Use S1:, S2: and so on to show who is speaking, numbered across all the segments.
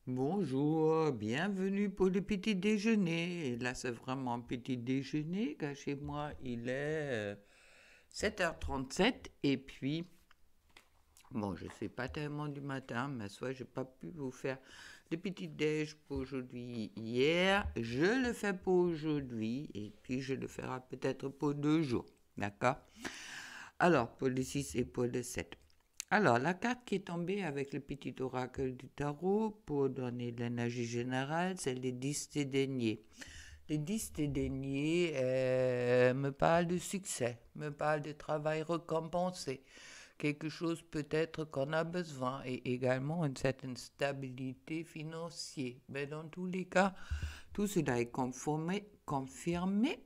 S1: Bonjour, bienvenue pour le petit déjeuner. Et là, c'est vraiment un petit déjeuner, car chez moi, il est 7h37. Et puis, bon, je sais pas tellement du matin, mais soit j'ai pas pu vous faire le petit déj pour aujourd'hui hier. Je le fais pour aujourd'hui, et puis je le ferai peut-être pour 2 jours. D'accord? Alors, pour le 6 et pour le 7. Alors, la carte qui est tombée avec le petit oracle du tarot pour donner l'énergie générale, c'est les 10 deniers. Les 10 deniers me parlent de succès, me parlent de travail récompensé, quelque chose peut-être qu'on a besoin et également une certaine stabilité financière. Mais dans tous les cas, tout cela est confirmé.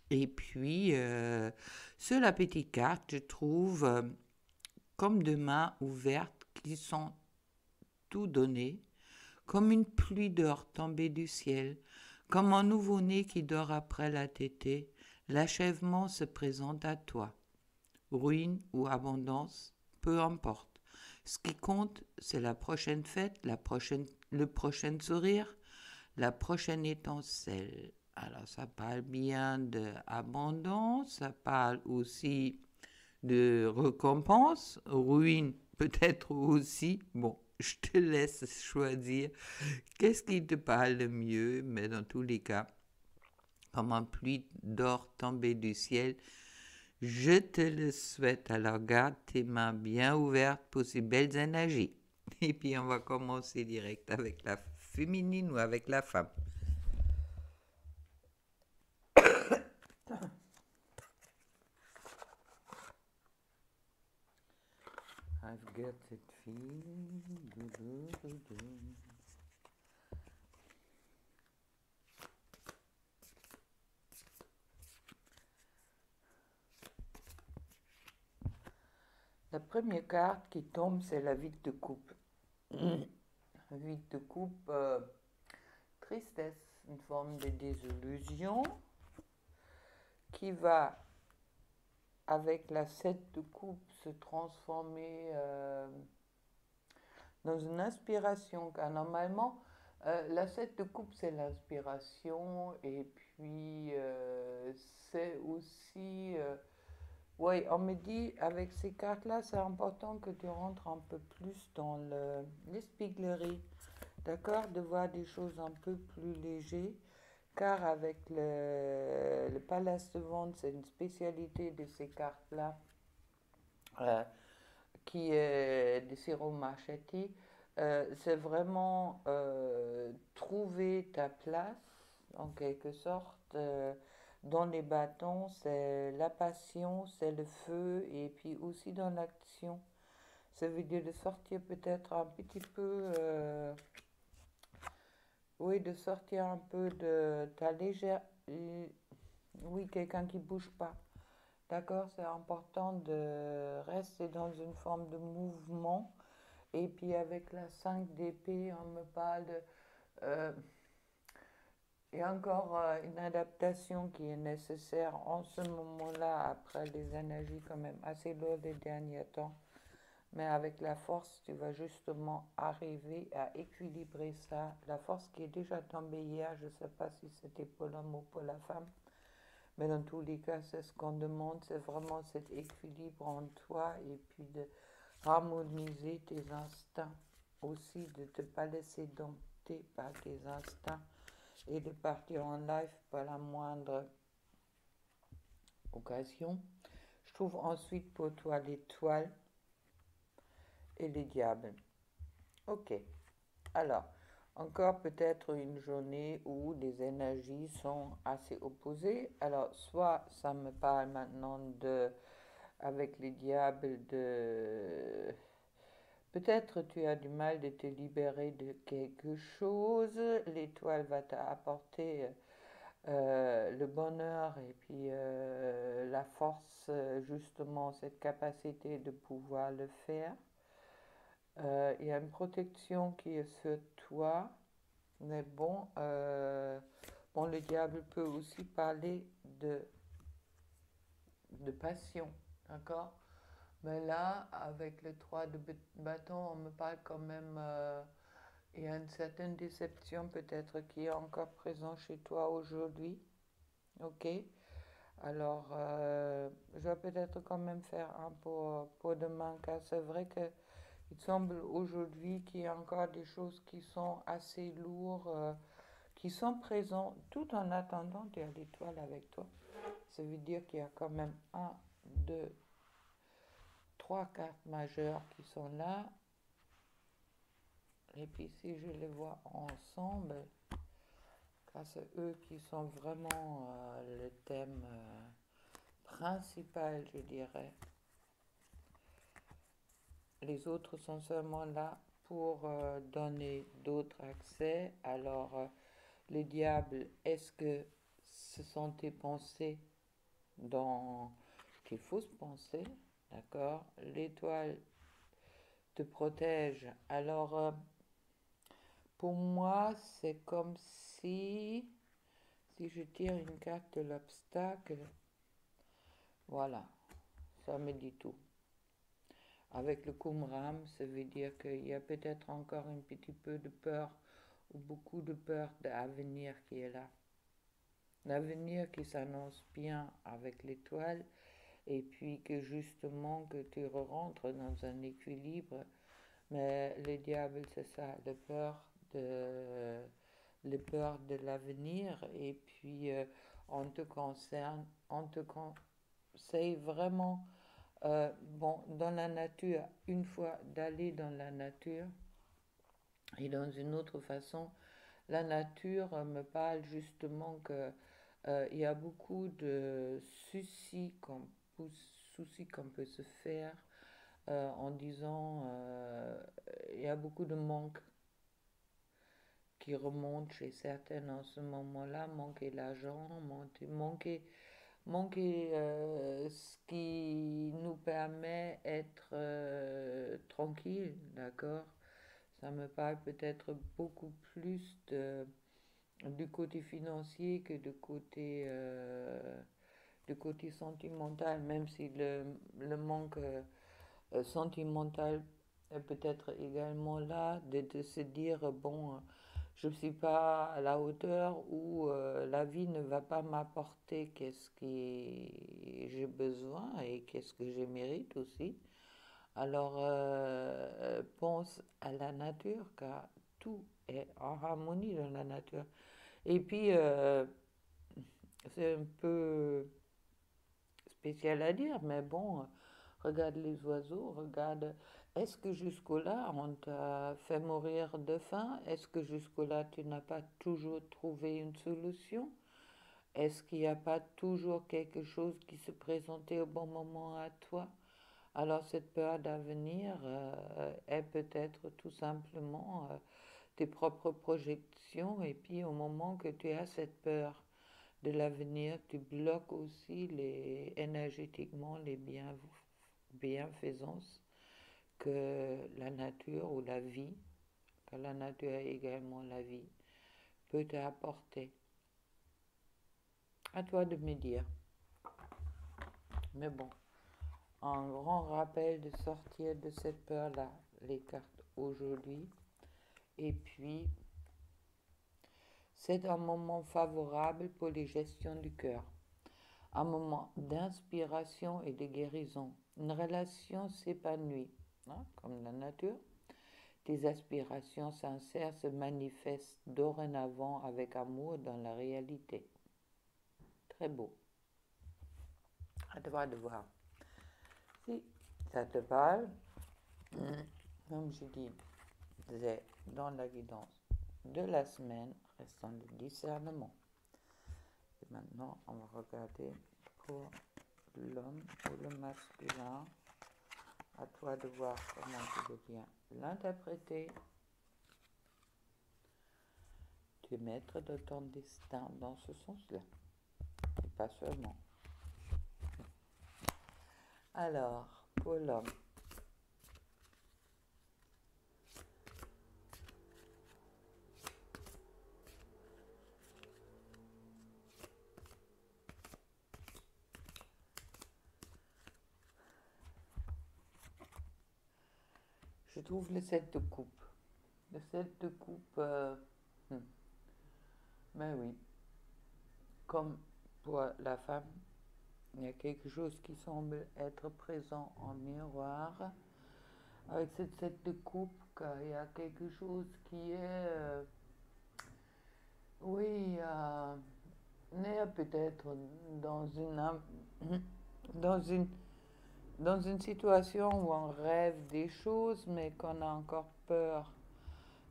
S1: Et puis, sur la petite carte, je trouve comme deux mains ouvertes qui sont tout données, comme une pluie d'or tombée du ciel, comme un nouveau-né qui dort après la tétée, l'achèvement se présente à toi. Ruine ou abondance, peu importe. Ce qui compte, c'est la prochaine fête, le prochain sourire, la prochaine étincelle. Alors ça parle bien d'abondance, ça parle aussi de récompense, ruine peut-être aussi. Bon, je te laisse choisir qu'est-ce qui te parle le mieux, mais dans tous les cas, comme une pluie d'or tombée du ciel, je te le souhaite. Alors garde tes mains bien ouvertes pour ces belles énergies. Et puis on va commencer direct avec la féminine ou avec la femme. I've got that feeling. Do, do, do, do. La première carte qui tombe, c'est la vide de coupe. Vide de coupe, tristesse, une forme de désillusion qui va, avec la 7 de coupe, se transformer dans une inspiration. Car normalement, la 7 de coupe, c'est l'inspiration et puis c'est aussi... oui, on me dit, avec ces cartes-là, c'est important que tu rentres un peu plus dans l'espièglerie, d'accord? De voir des choses un peu plus légères, car avec le palace de vente, c'est une spécialité de ces cartes-là, euh, qui est de Ciro Marchetti. C'est vraiment trouver ta place, en quelque sorte. Dans les bâtons, c'est la passion, c'est le feu, et puis aussi dans l'action. Ça veut dire de sortir peut-être un petit peu, oui, de sortir un peu de ta légère, oui, quelqu'un qui bouge pas. D'accord, c'est important de rester dans une forme de mouvement. Et puis avec la 5 d'épée, on me parle de... euh, il y a encore une adaptation qui est nécessaire en ce moment-là, après les énergies quand même assez lourdes des derniers temps. Mais avec la force, tu vas justement arriver à équilibrer ça. La force qui est déjà tombée hier, je ne sais pas si c'était pour l'homme ou pour la femme. Mais dans tous les cas, c'est ce qu'on demande, c'est vraiment cet équilibre en toi et puis de harmoniser tes instincts aussi, de ne te pas laisser dompter par tes instincts et de partir en live par la moindre occasion. Je trouve ensuite pour toi l'étoile et les diables. Ok, alors, encore peut-être une journée où les énergies sont assez opposées. Alors, soit ça me parle maintenant de, avec les diables, de... Peut-être tu as du mal de te libérer de quelque chose. L'étoile va t'apporter le bonheur et puis la force, justement, cette capacité de pouvoir le faire. Il y a une protection qui est sur toi, mais bon, bon, le diable peut aussi parler de passion, d'accord? Mais là, avec les 3 de bâton, on me parle quand même Il y a une certaine déception peut-être qui est encore présente chez toi aujourd'hui. Ok? Alors, je vais peut-être quand même faire un pour demain, car c'est vrai que il semble aujourd'hui qu'il y a encore des choses qui sont assez lourdes, qui sont présentes tout en attendant tu as l'étoile avec toi. Ça veut dire qu'il y a quand même un, deux, trois cartes majeures qui sont là. Et puis si je les vois ensemble, car c'est eux qui sont vraiment le thème principal, je dirais. Les autres sont seulement là pour donner d'autres accès. Alors, les diables, est-ce que ce sont tes pensées dans tes fausses pensées? D'accord? L'étoile te protège. Alors, pour moi, c'est comme si je tire une carte de l'obstacle, voilà, ça me dit tout. Avec le Qumran, ça veut dire qu'il y a peut-être encore un petit peu de peur ou beaucoup de peur de l'avenir qui est là. L'avenir qui s'annonce bien avec l'étoile et puis que justement que tu rentres dans un équilibre. Mais le diable, c'est ça, le peur de l'avenir et puis on te conseille vraiment bon, dans la nature, une fois d'aller dans la nature et dans une autre façon, la nature me parle justement que il y a beaucoup de soucis qu'on peut se faire en disant il y a beaucoup de manque qui remonte chez certaines en ce moment-là, manquer l'argent, manquer ce qui nous permet d'être tranquille, d'accord? Ça me parle peut-être beaucoup plus du côté financier que du côté sentimental, même si le manque sentimental est peut-être également là, de se dire, bon, je ne suis pas à la hauteur ou la vie ne va pas m'apporter qu'est-ce que j'ai besoin et qu'est-ce que je mérite aussi. Alors, pense à la nature, car tout est en harmonie dans la nature. Et puis, c'est un peu spécial à dire, mais bon, regarde les oiseaux, regarde, est-ce que jusque-là, on t'a fait mourir de faim? Est-ce que jusque-là, tu n'as pas toujours trouvé une solution? Est-ce qu'il n'y a pas toujours quelque chose qui se présentait au bon moment à toi? Alors cette peur d'avenir est peut-être tout simplement tes propres projections et puis au moment que tu as cette peur de l'avenir, tu bloques aussi énergétiquement les bienfaisances que la nature ou la vie, que la nature est également la vie, peut t'apporter. À toi de me dire. Mais bon, un grand rappel de sortir de cette peur-là, les cartes aujourd'hui. Et puis, c'est un moment favorable pour les gestions du cœur. Un moment d'inspiration et de guérison. Une relation s'épanouit, hein, comme la nature. Tes aspirations sincères se manifestent dorénavant avec amour dans la réalité. Très beau. À toi de voir. Si ça te parle, comme je dis, c'est dans la guidance de la semaine, restant le discernement. Et maintenant, on va regarder pour l'homme ou le masculin. À toi de voir comment tu deviens l'interpréter. Tu es maître de ton destin dans ce sens-là. Et pas seulement. Alors, pour l'homme. Je trouve le 7 de coupe. Le 7 de coupe, hmm, ben oui, comme pour la femme, il y a quelque chose qui semble être présent en miroir. Avec cette 7 de coupe, il y a quelque chose qui est, oui, on est peut-être dans dans une, dans une situation où on rêve des choses, mais qu'on a encore peur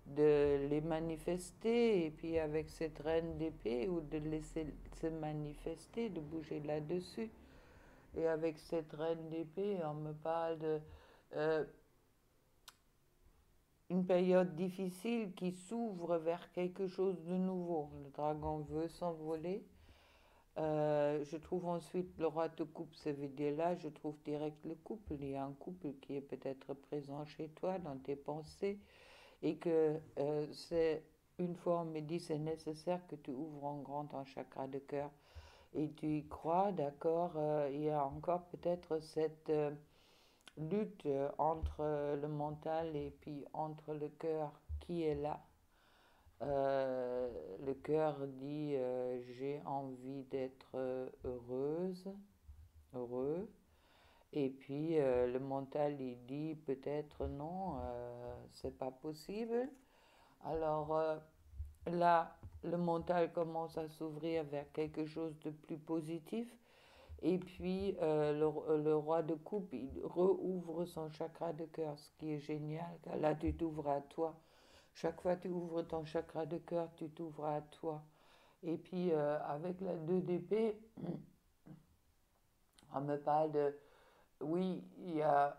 S1: de les manifester, et puis avec cette reine d'épée, ou de laisser se manifester, de bouger là-dessus. Et avec cette reine d'épée, on me parle de euh, une période difficile qui s'ouvre vers quelque chose de nouveau. Le dragon veut s'envoler. Je trouve ensuite le roi de coupe, ça veut dire là, je trouve direct le couple. Il y a un couple qui est peut-être présent chez toi, dans tes pensées, et que c'est une fois on me dit c'est nécessaire que tu ouvres en grand ton chakra de cœur et tu y crois, d'accord. Il y a encore peut-être cette lutte entre le mental et puis entre le cœur qui est là. Le cœur dit j'ai envie d'être heureuse, heureux, et puis le mental il dit peut-être non, c'est pas possible. Alors là, le mental commence à s'ouvrir vers quelque chose de plus positif. Et puis le roi de coupe, il rouvre son chakra de cœur, ce qui est génial. Là, tu t'ouvres à toi. Chaque fois que tu ouvres ton chakra de cœur, tu t'ouvres à toi. Et puis avec la 2 d'épée, on me parle de, oui, il y a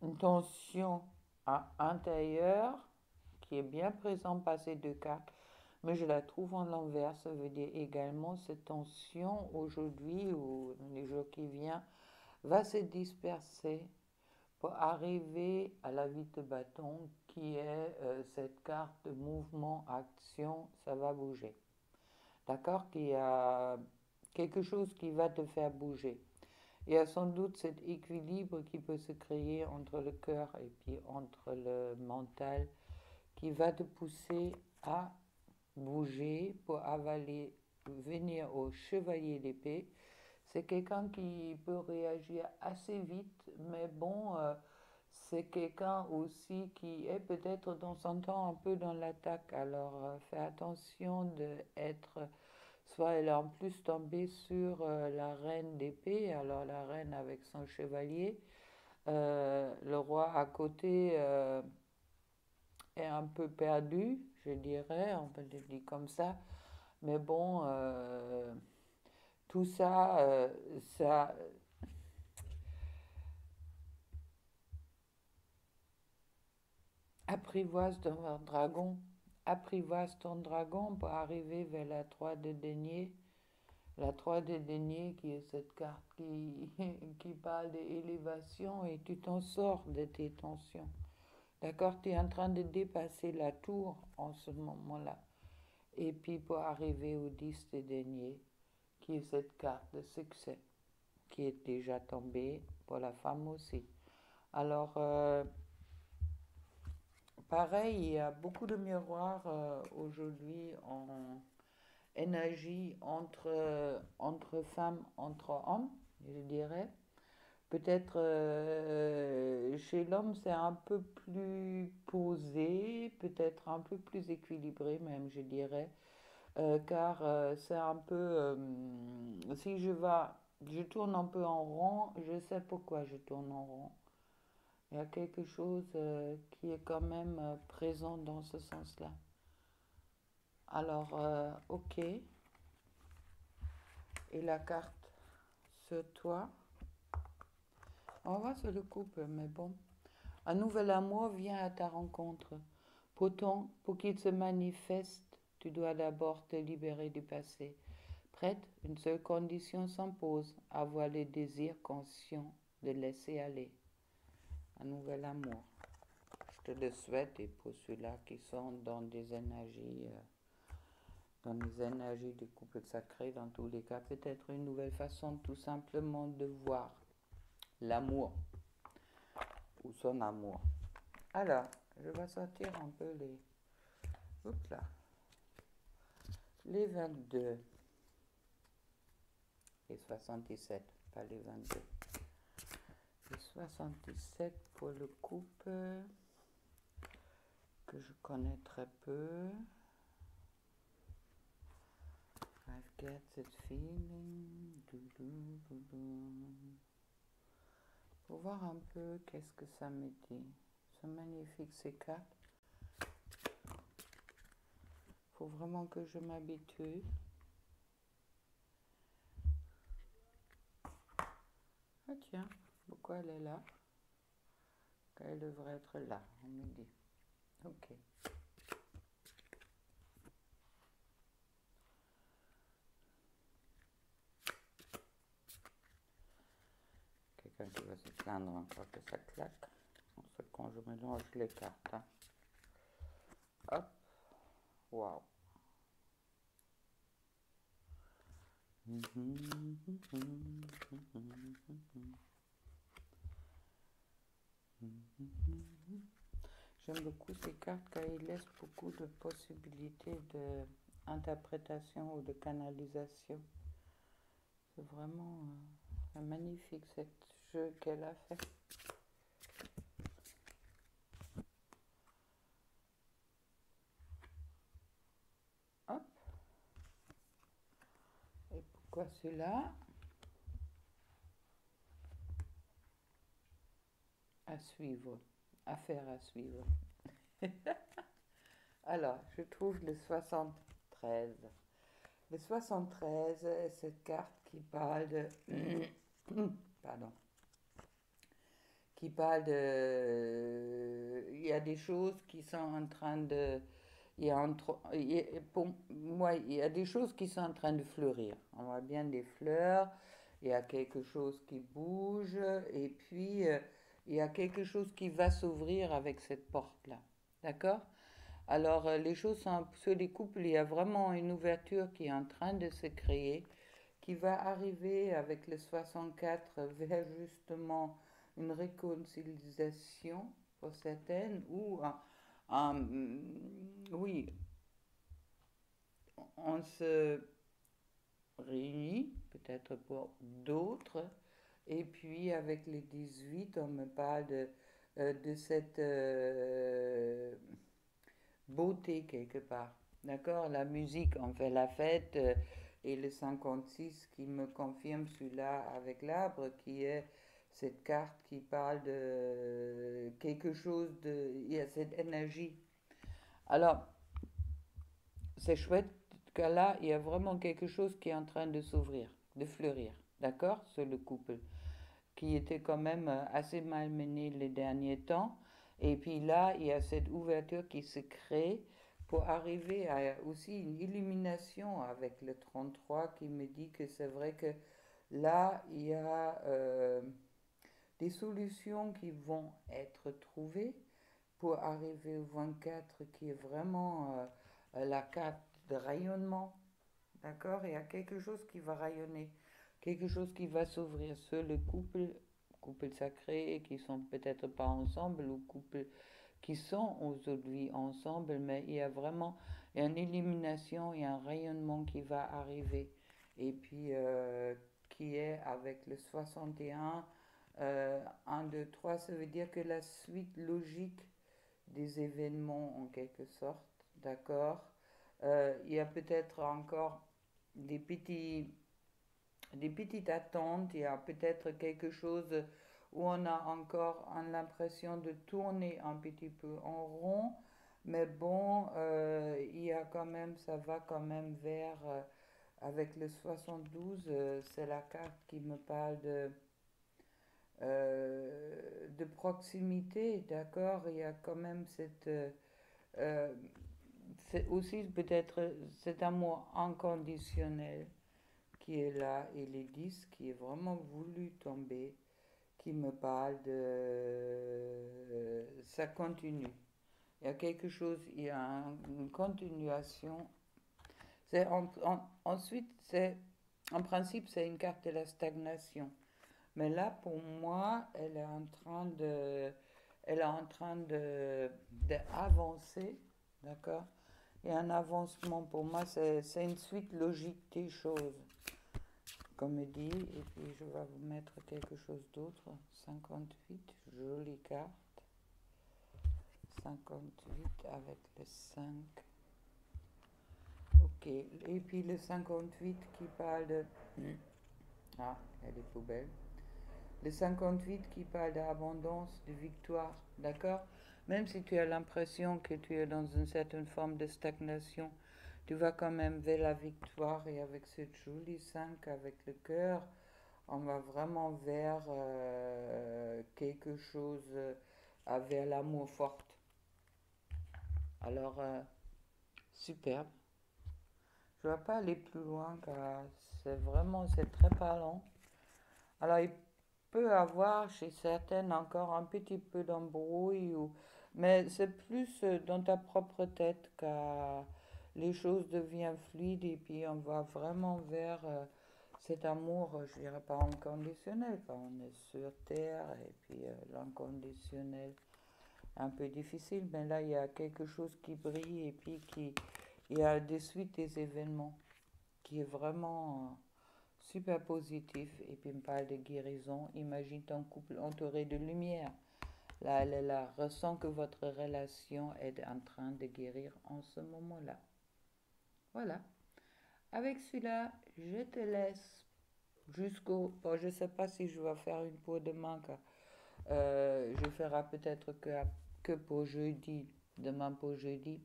S1: une tension intérieure qui est bien présente par ces 2 cartes, mais je la trouve en l'envers. Ça veut dire également cette tension aujourd'hui ou les jours qui viennent va se disperser pour arriver à la vie de bâton qui est cette carte de mouvement, action, ça va bouger. D'accord? Qu'il y a quelque chose qui va te faire bouger. Il y a sans doute cet équilibre qui peut se créer entre le cœur et puis entre le mental qui va te pousser à bouger pour avaler, venir au chevalier d'épée. C'est quelqu'un qui peut réagir assez vite, mais bon, c'est quelqu'un aussi qui est peut-être dans son temps un peu dans l'attaque. Alors, fais attention d'être. Soit elle est en plus tombée sur la reine d'épée, alors la reine avec son chevalier. Le roi à côté est un peu perdu, je dirais, on peut le dire comme ça. Mais bon, tout ça, ça apprivoise ton dragon, apprivoise ton dragon pour arriver vers la 3 de denier. La 3 de denier qui est cette carte qui parle d'élévation et tu t'en sors de tes tensions. D'accord, tu es en train de dépasser la tour en ce moment-là. Et puis pour arriver au 10 de denier, qui est cette carte de succès, qui est déjà tombée pour la femme aussi. Alors, pareil, il y a beaucoup de miroirs aujourd'hui en énergie entre femmes, entre hommes, je dirais. Peut-être chez l'homme, c'est un peu plus posé, peut-être un peu plus équilibré même, je dirais. Car c'est un peu, si je tourne un peu en rond, je sais pourquoi je tourne en rond. Il y a quelque chose qui est quand même présent dans ce sens-là. Alors, ok. Et la carte sur toi. On va voir sur le couple, mais bon. Un nouvel amour vient à ta rencontre. Pourtant, pour qu'il se manifeste, tu dois d'abord te libérer du passé. Prête, une seule condition s'impose, avoir le désir conscient de laisser aller. Un nouvel amour. Je te le souhaite, et pour ceux-là qui sont dans des énergies du couple sacré, dans tous les cas, peut-être une nouvelle façon tout simplement de voir l'amour ou son amour. Alors, je vais sortir un peu Hop là. Les 22 et 77, pas les 22. Les 77 pour le couple que je connais très peu. I've got that feeling. Pour voir un peu qu'est-ce que ça me dit. C'est magnifique ces cartes. Faut vraiment que je m'habitue. Ah tiens, pourquoi elle est là? Elle devrait être là, on me dit. Ok. Quelqu'un qui va se plaindre encore que ça claque. C'est quand je mélange les cartes. Hein. Hop. Waouh. J'aime beaucoup ces cartes car ils laissent beaucoup de possibilités d'interprétation ou de canalisation. C'est vraiment magnifique ce jeu qu'elle a fait. Hop. Et pourquoi celui-là? À suivre. Affaire à suivre. Alors, je trouve le 73. Le 73, cette carte qui parle de... Pardon. Qui parle de... Il y a des choses qui sont en train de... Pour moi, il y a des choses qui sont en train de fleurir. On voit bien des fleurs, il y a quelque chose qui bouge, et puis il y a quelque chose qui va s'ouvrir avec cette porte-là. D'accord? Alors, les choses sont sur les couples, il y a vraiment une ouverture qui est en train de se créer, qui va arriver avec le 64 vers justement une réconciliation pour certaines, ou oui, on se réunit, peut-être pour d'autres, et puis avec les 18, on me parle de cette beauté quelque part. D'accord? La musique, on fait la fête, et le 56 qui me confirme celui-là avec l'arbre, qui est cette carte qui parle de quelque chose de... Il y a cette énergie. Alors, c'est chouette que là, il y a vraiment quelque chose qui est en train de s'ouvrir, de fleurir. D'accord? Sur le couple, qui était quand même assez malmené les derniers temps. Et puis là, il y a cette ouverture qui se crée pour arriver à aussi une illumination avec le 33 qui me dit que c'est vrai que là, il y a des solutions qui vont être trouvées pour arriver au 24 qui est vraiment la carte de rayonnement. D'accord? Il y a quelque chose qui va rayonner, quelque chose qui va s'ouvrir sur le couple sacré qui sont peut-être pas ensemble ou couples qui sont aujourd'hui ensemble, mais il y a vraiment une illumination et un rayonnement qui va arriver. Et puis, qui est avec le 61, 1, 2, 3, ça veut dire que la suite logique des événements en quelque sorte, d'accord? Il y a peut-être encore des des petites attentes, il y a peut-être quelque chose où on a encore l'impression de tourner un petit peu en rond, mais bon, il y a quand même, ça va quand même vers, avec le 72, c'est la carte qui me parle de proximité, d'accord? Il y a quand même euh, c'est aussi peut-être cet amour inconditionnel qui est là et les 10 qui est vraiment voulu tomber, qui me parle de ça continue. Il y a quelque chose, il y a une continuation. Ensuite, en principe, c'est une carte de la stagnation. Mais là, pour moi, elle est en train d'avancer, d'accord? et un avancement. Pour moi, c'est une suite logique des choses, comme dit. Et puis, je vais vous mettre quelque chose d'autre. 58, jolie carte. 58 avec le 5. Ok, et puis le 58 qui parle de... Ah, elle est poubelle. Le 58 qui parle d'abondance, de victoire, d'accord? Même si tu as l'impression que tu es dans une certaine forme de stagnation, tu vas quand même vers la victoire. Et avec ce joli 5 avec le cœur, on va vraiment vers quelque chose, vers l'amour forte. Alors, superbe. Je ne vais pas aller plus loin car c'est très parlant. Alors, il peut avoir chez certaines encore un petit peu d'embrouille, mais c'est plus dans ta propre tête car les choses deviennent fluides et puis on va vraiment vers cet amour, je dirais pas inconditionnel, car on est sur Terre et puis l'inconditionnel un peu difficile, mais là il y a quelque chose qui brille et puis il y a des suites des événements qui est vraiment super positif. Et puis il me parle de guérison. Imagine ton couple entouré de lumière. Là, elle est là, ressent que votre relation est en train de guérir en ce moment-là. Voilà. Avec celui-là, je te laisse jusqu'au... Bon, je ne sais pas si je vais faire une pour demain, car je ferai peut-être que pour jeudi, demain pour jeudi,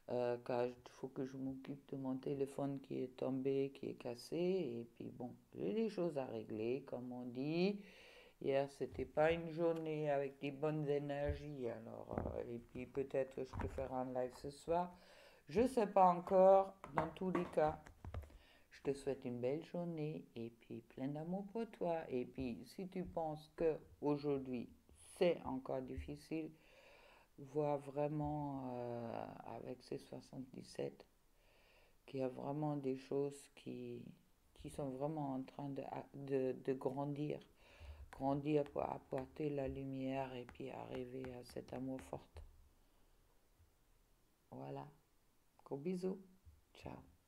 S1: car il faut que je m'occupe de mon téléphone qui est tombé, qui est cassé, et puis bon, j'ai des choses à régler, comme on dit. Hier, c'était pas une journée avec des bonnes énergies, alors, et puis peut-être je peux faire un live ce soir. Je sais pas encore, dans tous les cas. Je te souhaite une belle journée et puis plein d'amour pour toi. Et puis, si tu penses que aujourd'hui c'est encore difficile, vois vraiment avec ces 77 qu'il y a vraiment des choses qui sont vraiment en train de grandir. Grandir pour apporter la lumière et puis arriver à cet amour fort. Voilà. Gros bisous. Ciao.